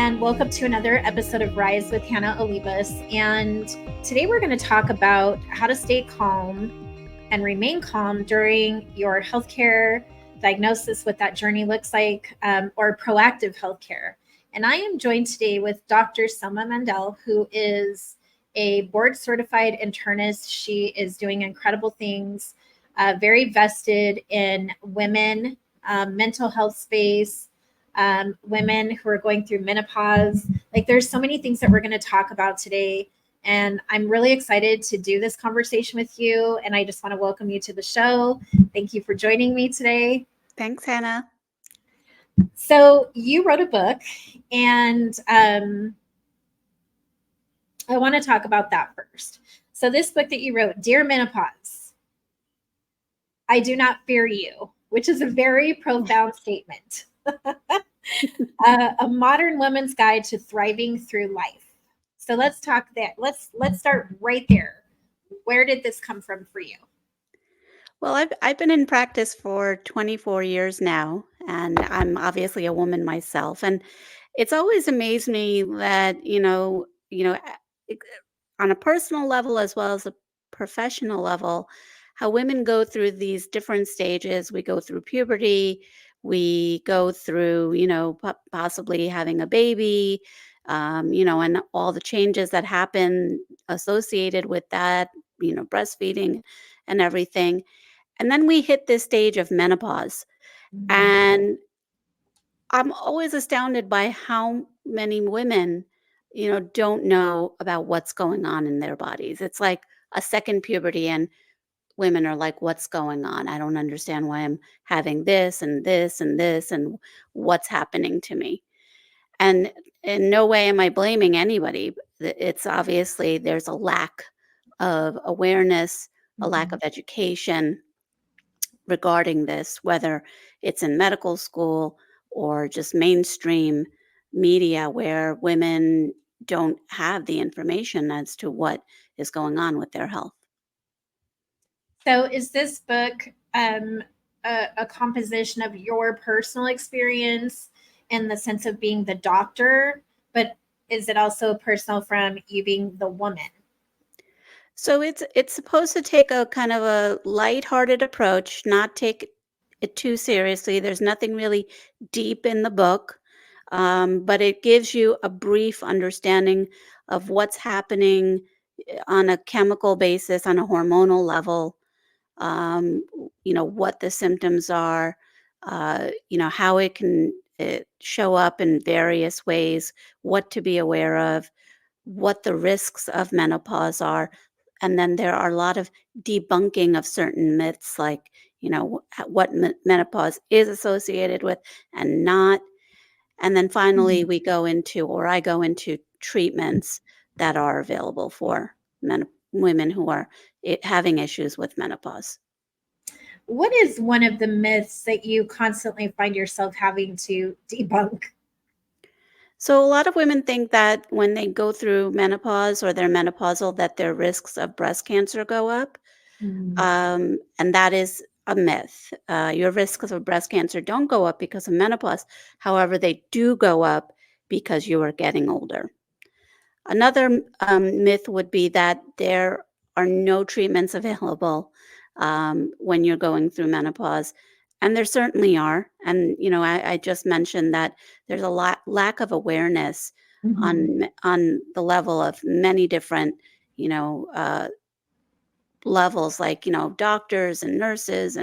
and welcome to another episode of Rise with Hanna Olivas. And today we're going to talk about how to stay calm and remain calm during your healthcare diagnosis, what that journey looks like, or proactive healthcare. And I am joined today with Dr. Soma Mandal, who is a board certified internist. She is doing incredible things, very vested in women, mental health space, women who are going through menopause. Like there's so many things that we're going to talk about today. And I'm really excited to do this conversation with you. And I just want to welcome you to the show. Thank you for joining me today. Thanks, Hannah. So you wrote a book, and I want to talk about that first. So this book that you wrote, Dear Menopause, I do not fear you, which is a very profound statement. A modern woman's guide to thriving through life. So let's talk that. Let's start right there. Where did this come from for you? Well, I've been in practice for 24 years now, and I'm obviously a woman myself. And it's always amazed me that, on a personal level as well as a professional level, how women go through these different stages. We go through puberty, we go through, possibly having a baby, and all the changes that happen associated with that, breastfeeding and everything. And then we hit this stage of menopause. And I'm always astounded by how many women, don't know about what's going on in their bodies. It's like a second puberty, and women are like, what's going on? I don't understand why I'm having this and this and this and what's happening to me. And in no way am I blaming anybody. It's obviously there's a lack of awareness, a lack of education regarding this, whether it's in medical school or just mainstream media where women don't have the information as to what is going on with their health. So is this book a composition of your personal experience in the sense of being the doctor, but is it also personal from you being the woman? So it's supposed to take a kind of a lighthearted approach, not take it too seriously. There's nothing really deep in the book, but it gives you a brief understanding of what's happening on a chemical basis, on a hormonal level, what the symptoms are, how it can show up in various ways, what to be aware of, what the risks of menopause are. And then there are a lot of debunking of certain myths, like, what menopause is associated with and not. And then finally, I go into treatments that are available for women who are having issues with menopause. What is one of the myths that you constantly find yourself having to debunk? So a lot of women think that when they go through menopause or they're menopausal, that their risks of breast cancer go up. And that is a myth. Your risks of breast cancer don't go up because of menopause. However, they do go up because you are getting older. Another myth would be that there are no treatments available when you're going through menopause. And there certainly are. And, I just mentioned that there's a lack of awareness on the level of many different, levels, like, doctors and nurses,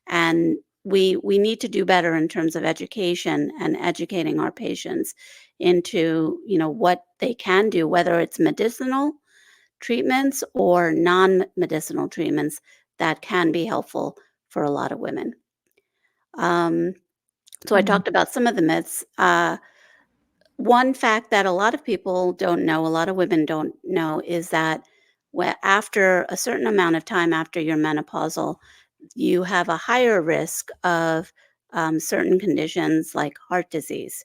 and we need to do better in terms of education and educating our patients into, what they can do, whether it's medicinal treatments or non-medicinal treatments that can be helpful for a lot of women. So I talked about some of the myths. One fact that a lot of people don't know, a lot of women don't know, is that after a certain amount of time after you're menopausal, you have a higher risk of certain conditions like heart disease.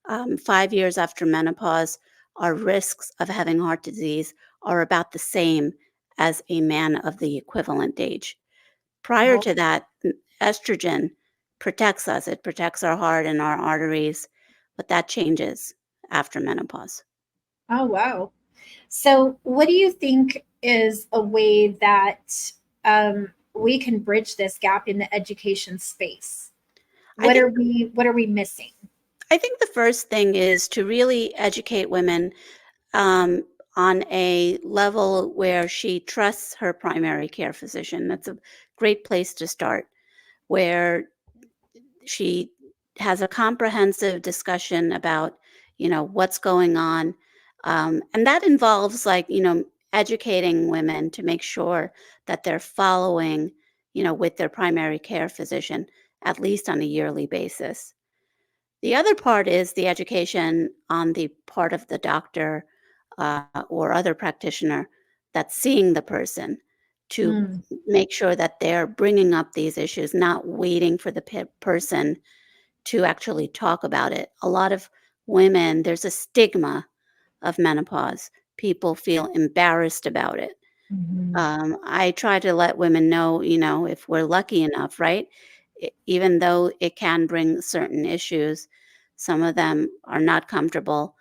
5 years after menopause, our risks of having heart disease are about the same as a man of the equivalent age. Prior to that, estrogen protects us. It protects our heart and our arteries, but that changes after menopause. Oh, wow. So, what do you think is a way that we can bridge this gap in the education space? I think What are we missing? I think the first thing is to really educate women um, on a level where she trusts her primary care physician. That's a great place to start, where she has a comprehensive discussion about, what's going on. And that involves, like, educating women to make sure that they're following, with their primary care physician, at least on a yearly basis. The other part is the education on the part of the doctor or other practitioner that's seeing the person, to Mm, make sure that they're bringing up these issues, not waiting for the person to actually talk about it. A lot of women, there's a stigma of menopause. People feel embarrassed about it. mhm, I try to let women know, if we're lucky enough, right? Even though it can bring certain issues, some of them are not comfortable.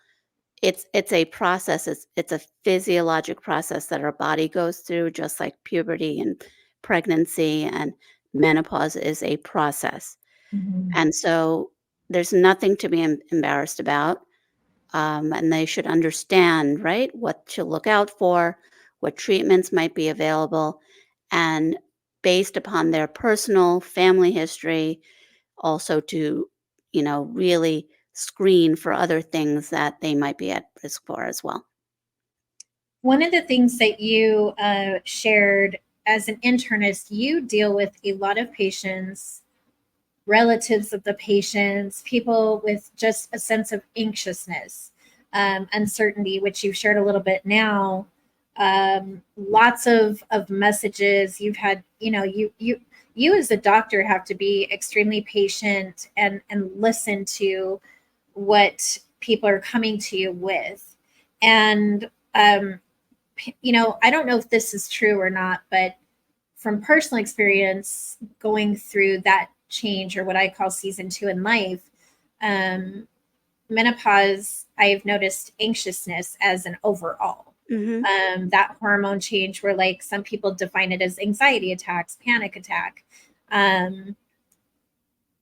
It's a process. It's a physiologic process that our body goes through, just like puberty and pregnancy, and menopause is a process. mhm. And so there's nothing to be embarrassed about. And they should understand, right, what to look out for, what treatments might be available, and based upon their personal family history, also to, really screen for other things that they might be at risk for as well. One of the things that you shared as an internist, you deal with a lot of patients, relatives of the patients, people with just a sense of anxiousness, uncertainty, which you've shared a little bit now. Lots of messages you've had. You as a doctor have to be extremely patient and listen to what people are coming to you with, and I don't know if this is true or not, but from personal experience going through that change, or what I call season two in life, um, menopause, I've noticed anxiousness as an overall. Hmm. That hormone change, where like some people define it as anxiety attacks, panic attack, um,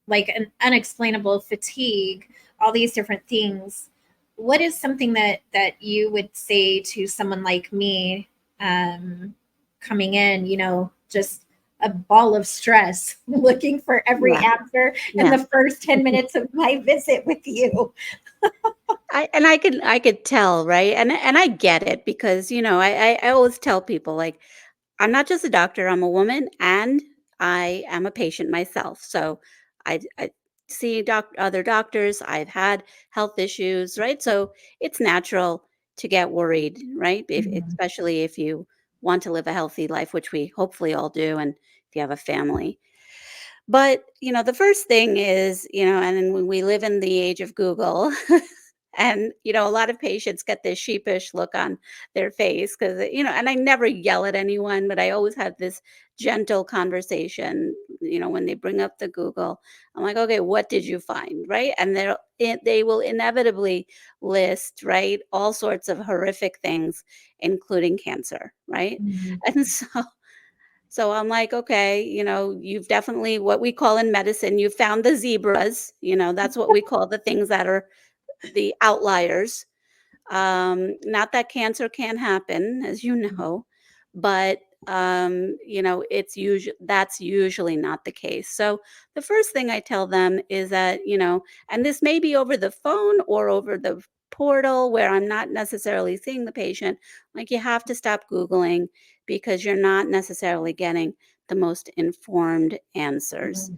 like an unexplainable fatigue, all these different things. What is something that you would say to someone like me, um, coming in, just a ball of stress, looking for every Right. answer in Yeah. the first 10 minutes of my visit with you? I could tell, right? And I get it, because I always tell people, like, I'm not just a doctor, I'm a woman, and I am a patient myself. So I see other doctors, I've had health issues, right? So it's natural to get worried, right? Mhm. Especially if you want to live a healthy life, which we hopefully all do, and if you have a family. But, the first thing is, and then when we live in the age of Google, and, a lot of patients get this sheepish look on their face, because, and I never yell at anyone, but I always have this gentle conversation, when they bring up the Google. I'm like, okay, what did you find? Right. And they will inevitably list, right, all sorts of horrific things, including cancer. Right. Mhm. And so I'm like, okay, you've definitely, what we call in medicine, you found the zebras, that's what we call the things that are the outliers. Not that cancer can happen, as you know, but that's usually not the case. So the first thing I tell them is that, and this may be over the phone or over the portal where I'm not necessarily seeing the patient, like, you have to stop Googling, because you're not necessarily getting the most informed answers.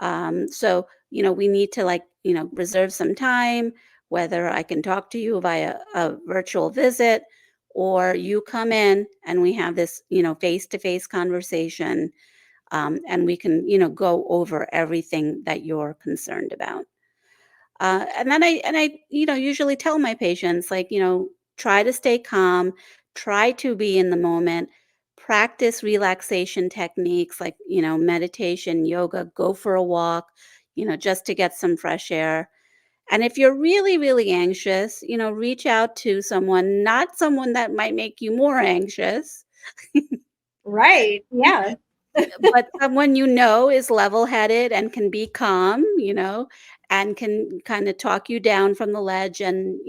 Mhm. So, we need to, like, reserve some time, whether I can talk to you via a virtual visit, or you come in and we have this, face to face conversation, and we can, go over everything that you're concerned about. And I, usually tell my patients, like, try to stay calm, try to be in the moment, practice relaxation techniques like, meditation, yoga, go for a walk, just to get some fresh air. And if you're really, really anxious, reach out to someone, not someone that might make you more anxious, Right. Yeah. but someone is level-headed and can be calm, and can kind of talk you down from the ledge and,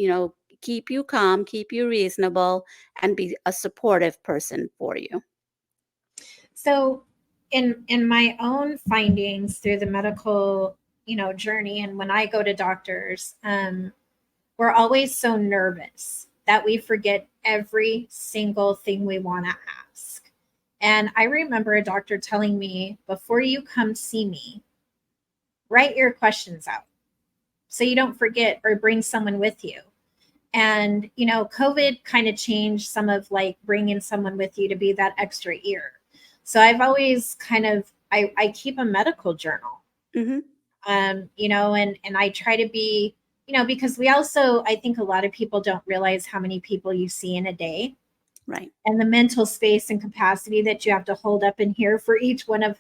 keep you calm, keep you reasonable, and be a supportive person for you. So in my own findings through the medical, journey, and when I go to doctors, we're always so nervous that we forget every single thing we want to ask. And I remember a doctor telling me, before you come see me, write your questions out so you don't forget, or bring someone with you. And, COVID kind of changed some of like bringing someone with you to be that extra ear. So I've always I keep a medical journal, Hmm. and I try to be, because I think a lot of people don't realize how many people you see in a day, Right. and the mental space and capacity that you have to hold up in here for each one of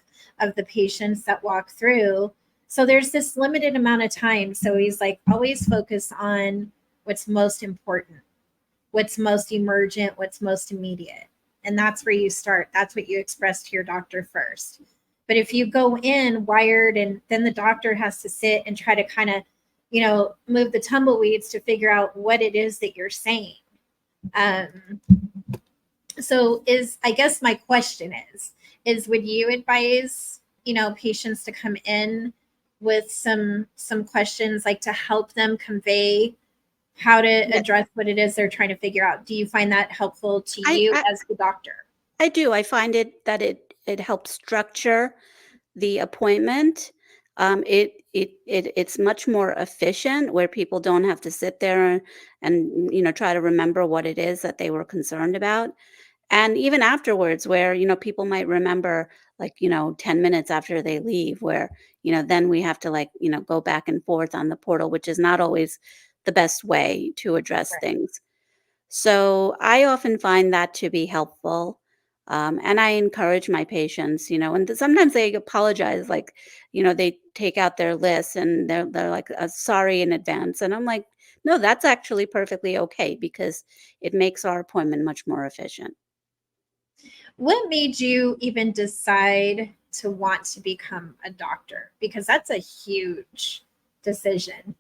the patients that walk through. So there's this limited amount of time. So he's like, always focus on what's most important, what's most emergent, what's most immediate. And that's where you start. That's what you express to your doctor first. But if you go in wired, and then the doctor has to sit and try to kind of, move the tumbleweeds to figure out what it is that you're saying. Um, so I guess my question is would you advise, patients to come in with some questions, like to help them convey how to Yeah. address what it is they're trying to figure out? Do you find that helpful to I, you I as the doctor? I do. I find it helps structure the appointment. It's much more efficient, where people don't have to sit there and try to remember what it is that they were concerned about. And even afterwards, where people might remember, like, 10 minutes after they leave, where then we have to, like, go back and forth on the portal, which is not always the best way to address Right. things. So I often find that to be helpful. And I encourage my patients, and sometimes they apologize, like, they take out their list and they're like, sorry in advance. And I'm like, no, that's actually perfectly okay, because it makes our appointment much more efficient. What made you even decide to want to become a doctor? Because that's a huge decision.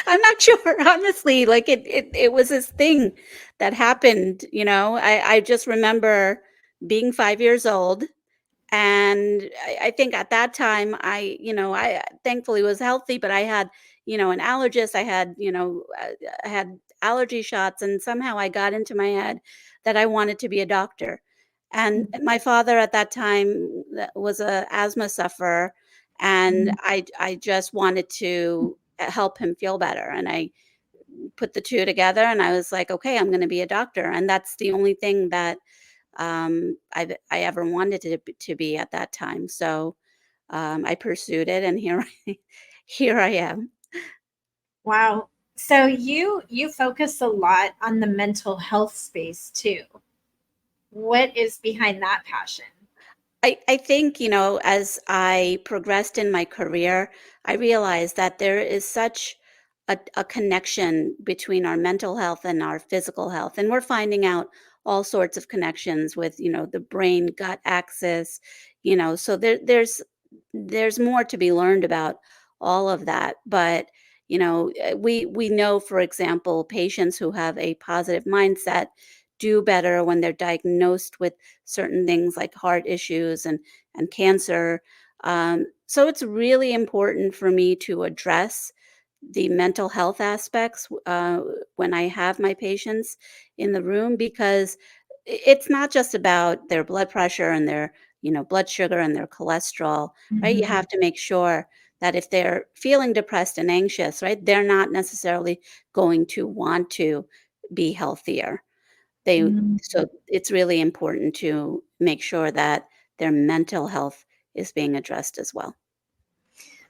I'm not sure, honestly. Like, it was this thing that happened. I just remember being 5 years old. And I think at that time, I thankfully was healthy, but I had, an allergist. I had allergy shots, and somehow I got into my head that I wanted to be a doctor. And my father at that time was a asthma sufferer, and Mhm. I just wanted to help him feel better. And I put the two together, and I was like, okay, I'm going to be a doctor. And that's the only thing that I ever wanted to be at that time. So I pursued it, and here I am. Wow. So you focus a lot on the mental health space too. What is behind that passion? I think, as I progressed in my career, I realized that there is such a connection between our mental health and our physical health. And we're finding out all sorts of connections with, the brain gut axis, so there's more to be learned about all of that. But, we know, for example, patients who have a positive mindset do better when they're diagnosed with certain things like heart issues and cancer. So it's really important for me to address the mental health aspects when I have my patients in the room, because it's not just about their blood pressure and their blood sugar and their cholesterol, right? You Mhm. have to make sure that if they're feeling depressed and anxious, right, they're not necessarily going to want to be healthier. They Mhm. So it's really important to make sure that their mental health is being addressed as well.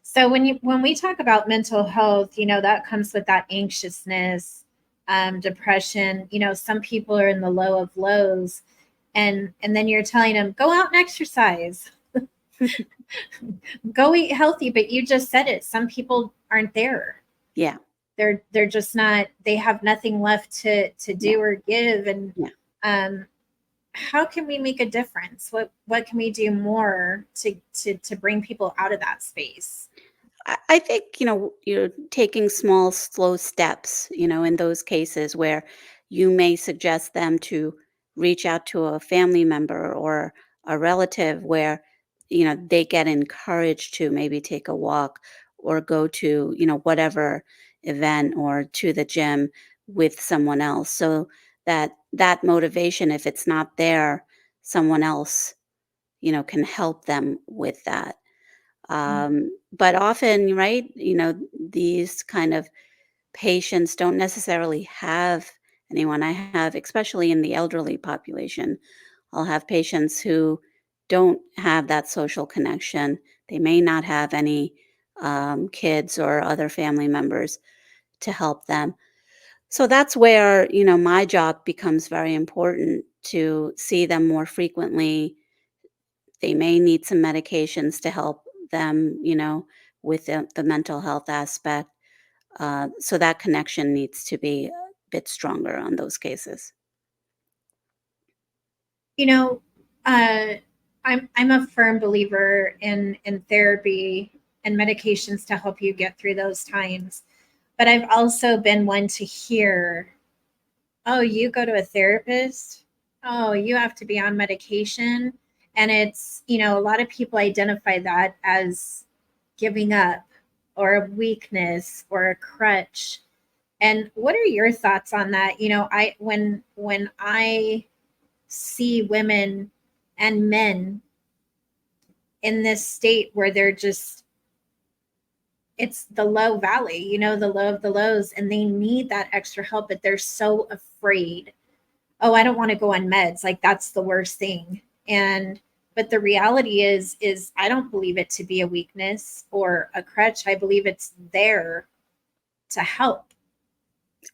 So when we talk about mental health, that comes with that anxiousness, depression. Some people are in the low of lows, and then you're telling them, go out and exercise. Go eat healthy, but you just said it. Some people aren't there. Yeah. They're just not, they have nothing left to Yeah. do or give. And Yeah. how can we make a difference? What can we do more to bring people out of that space? I think, you're taking small, slow steps, in those cases where you may suggest them to reach out to a family member or a relative where, they get encouraged to maybe take a walk or go to, whatever event or to the gym with someone else. So that motivation, if it's not there, someone else, can help them with that. But often, right, these kind of patients don't necessarily have anyone. I have, especially in the elderly population, I'll have patients who don't have that social connection. They may not have any kids or other family members to help them. So that's where, my job becomes very important to see them more frequently. They may need some medications to help them, with the mental health aspect. So that connection needs to be a bit stronger on those cases. You know, uh, I'm a firm believer in therapy and medications to help you get through those times. But I've also been one to hear, oh, you go to a therapist? Oh, you have to be on medication. And it's, a lot of people identify that as giving up or a weakness or a crutch. And what are your thoughts on that? I when I see women and men in this state where they're just, it's the low valley, the low of the lows, and they need that extra help, but they're so afraid. Oh, I don't want to go on meds. Like that's the worst thing. And but the reality is I don't believe it to be a weakness or a crutch. I believe it's there to help.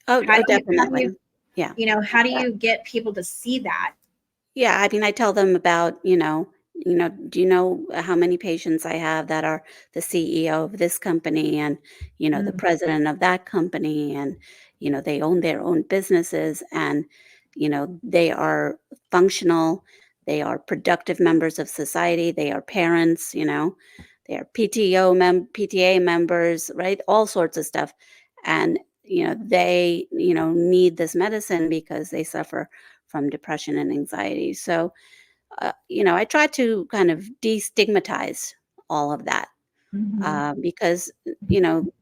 Oh, How oh, do you how do definitely. you Yeah. how do you get people to see that? Yeah, I mean, I tell them about, do you know how many patients I have that are the CEO of this company and, the Mm, president of that company and, they own their own businesses and, they are functional, they are productive members of society, they are parents, they are PTA members, right? All sorts of stuff. And, they, need this medicine because they suffer from depression and anxiety. So, I try to kind of destigmatize all of that mhm, because,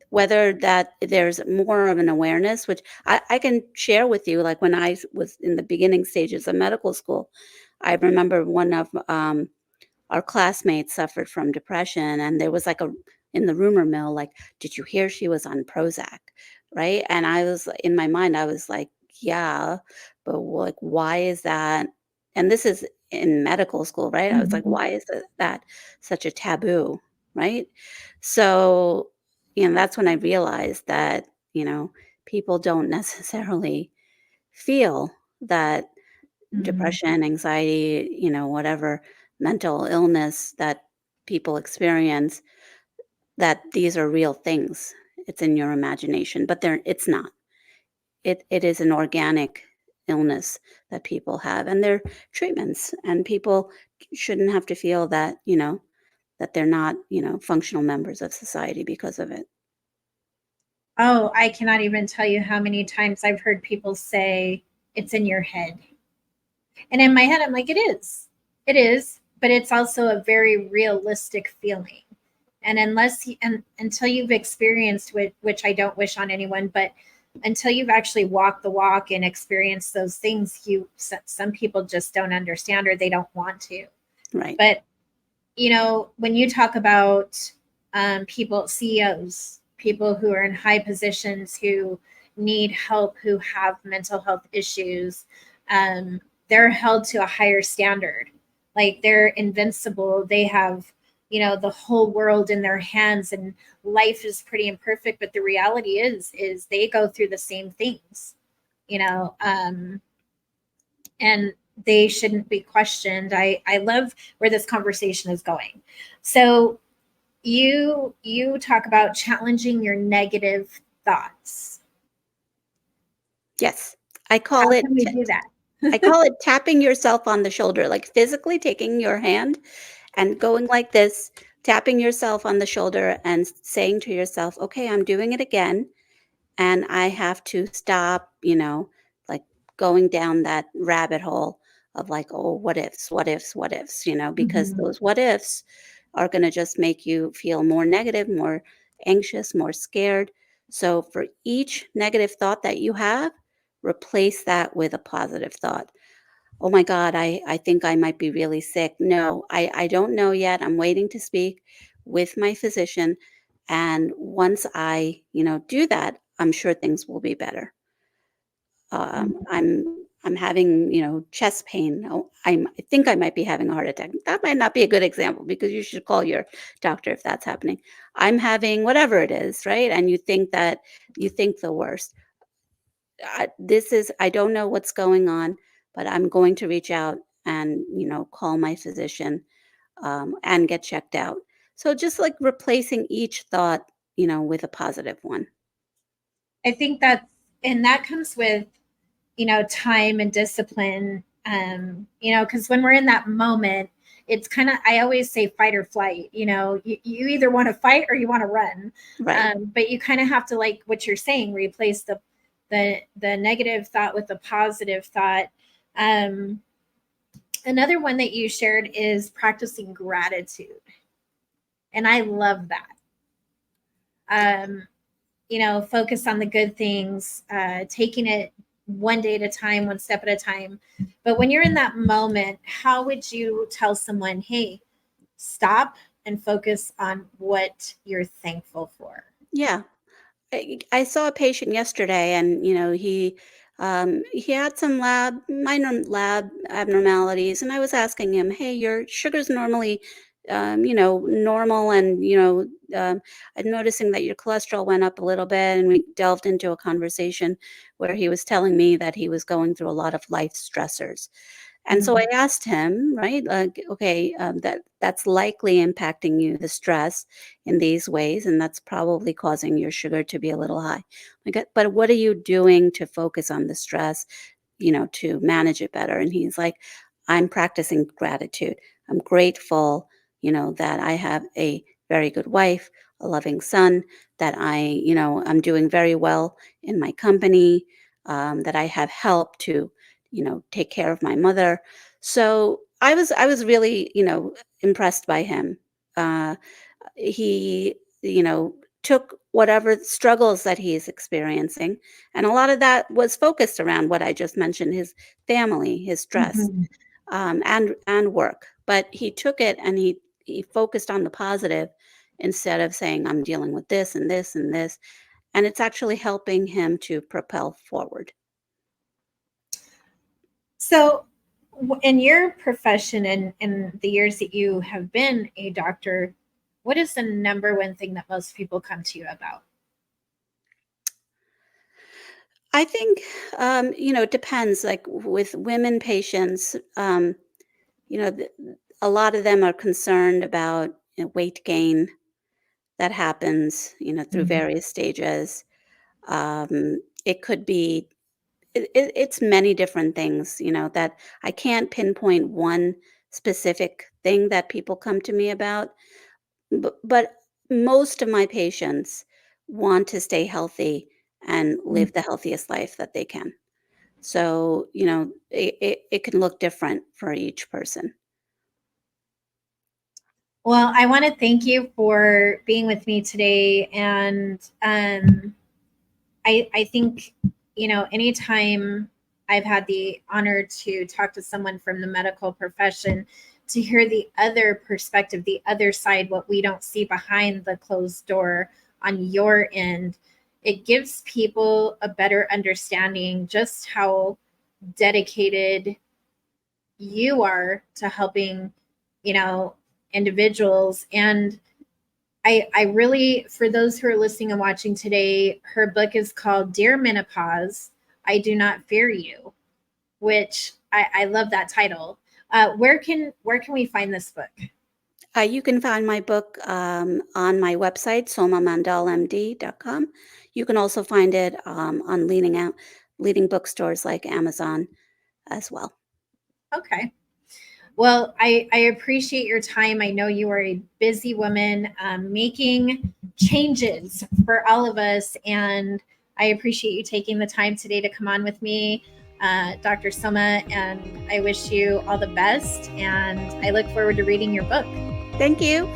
whether that there's more of an awareness, which I can share with you, like when I was in the beginning stages of medical school, I remember one of our classmates suffered from depression and there was like a in the rumor mill like, did you hear she was on Prozac, right? And I was in my mind I was like, yeah, but like why is that? And this is in medical school, right? I was like, mhm. why is that such a taboo, right? So, that's when I realized that, people don't necessarily feel that Mm. depression, anxiety, whatever mental illness that people experience, that these are real things. It's in your imagination, but it's not. It is an organic illness that people have and their treatments and people shouldn't have to feel that, that they're not, functional members of society because of it. Oh, I cannot even tell you how many times I've heard people say it's in your head. And in my head, I'm like, it is. It is. But it's also a very realistic feeling. And until you've experienced which I don't wish on anyone, but until you've actually walked the walk and experienced those things, some people just don't understand or they don't want to. Right. But when you talk about people, CEOs, people who are in high positions who need help, who have mental health issues, um, they're held to a higher standard. Like they're invincible. They have, the whole world in their hands, and life is pretty imperfect. But the reality is they go through the same things, you know. And they shouldn't be questioned. I love where this conversation is going. So you talk about challenging your negative thoughts. Yes. I How call it can we do that? I call it tapping yourself on the shoulder, like physically taking your hand and going like this, tapping yourself on the shoulder and saying to yourself, "Okay, I'm doing it again, and I have to stop, like going down that rabbit hole of like, oh, what ifs, what ifs, what ifs, because Mhm. those what ifs are going to just make you feel more negative, more anxious, more scared. So for each negative thought that you have, replace that with a positive thought. Oh my God, I think I might be really sick. No, I don't know yet. I'm waiting to speak with my physician. And once I do that, I'm sure things will be better. I'm having chest pain. Oh, I think I might be having a heart attack. That might not be a good example because you should call your doctor if that's happening. I'm having whatever it is, right? And you think the worst. I don't know what's going on, but I'm going to reach out and call my physician and get checked out. So just like replacing each thought with a positive one. I think that comes with, time and discipline. Because when we're in that moment, it's kind of, I always say fight or flight. You either want to fight or you want to run. Right. But you kind of have to, like what you're saying, replace the negative thought with the positive thought. Um, Another one that you shared is practicing gratitude, and I love that. Um, focus on the good things, taking it one day at a time, one step at a time. But when you're in that moment, how would you tell someone, hey, stop and focus on what you're thankful for? Yeah. I saw a patient yesterday and he had some minor lab abnormalities, and I was asking him, "Hey, your sugar's normally normal, and I'm noticing that your cholesterol went up a little bit." And we delved into a conversation where he was telling me that he was going through a lot of life stressors. And so I Mm. asked him, right, like, okay, that's likely impacting you, the stress in these ways, and that's probably causing your sugar to be a little high. Like, but what are you doing to focus on the stress to manage it better? And he's like, I'm practicing gratitude. I'm grateful that I have a very good wife, a loving son, that I'm doing very well in my company, that I have help to take care of my mother. So I was really impressed by him. Uh, he took whatever struggles that he is experiencing, and a lot of that was focused around what I just mentioned: his family, his stress, Mhm. and work. But he took it and he focused on the positive instead of saying, "I'm dealing with this and this and this," and it's actually helping him to propel forward. So, in your profession and in the years that you have been a doctor, what is the number one thing that most people come to you about? I think it depends. Like with women patients, you know, th- a lot of them are concerned about weight gain that happens through Mhm. various stages. It could be, it's many different things that I can't pinpoint one specific thing that people come to me about. But most of my patients want to stay healthy and live the healthiest life that they can. So it can look different for each person. Well, I want to thank you for being with me today. And I think, anytime I've had the honor to talk to someone from the medical profession, to hear the other perspective, the other side, what we don't see behind the closed door on your end, it gives people a better understanding just how dedicated you are to helping, you know, individuals. And I really, for those who are listening and watching today, her book is called Dear Menopause, I Do Not Fear You. which I love that title. Where can we find this book? You can find my book on my website, somamandalmd.com. You can also find it on leading bookstores like Amazon as well. Okay. Well, I appreciate your time. I know you are a busy woman making changes for all of us, and I appreciate you taking the time today to come on with me, Dr. Soma, and I wish you all the best, and I look forward to reading your book. Thank you.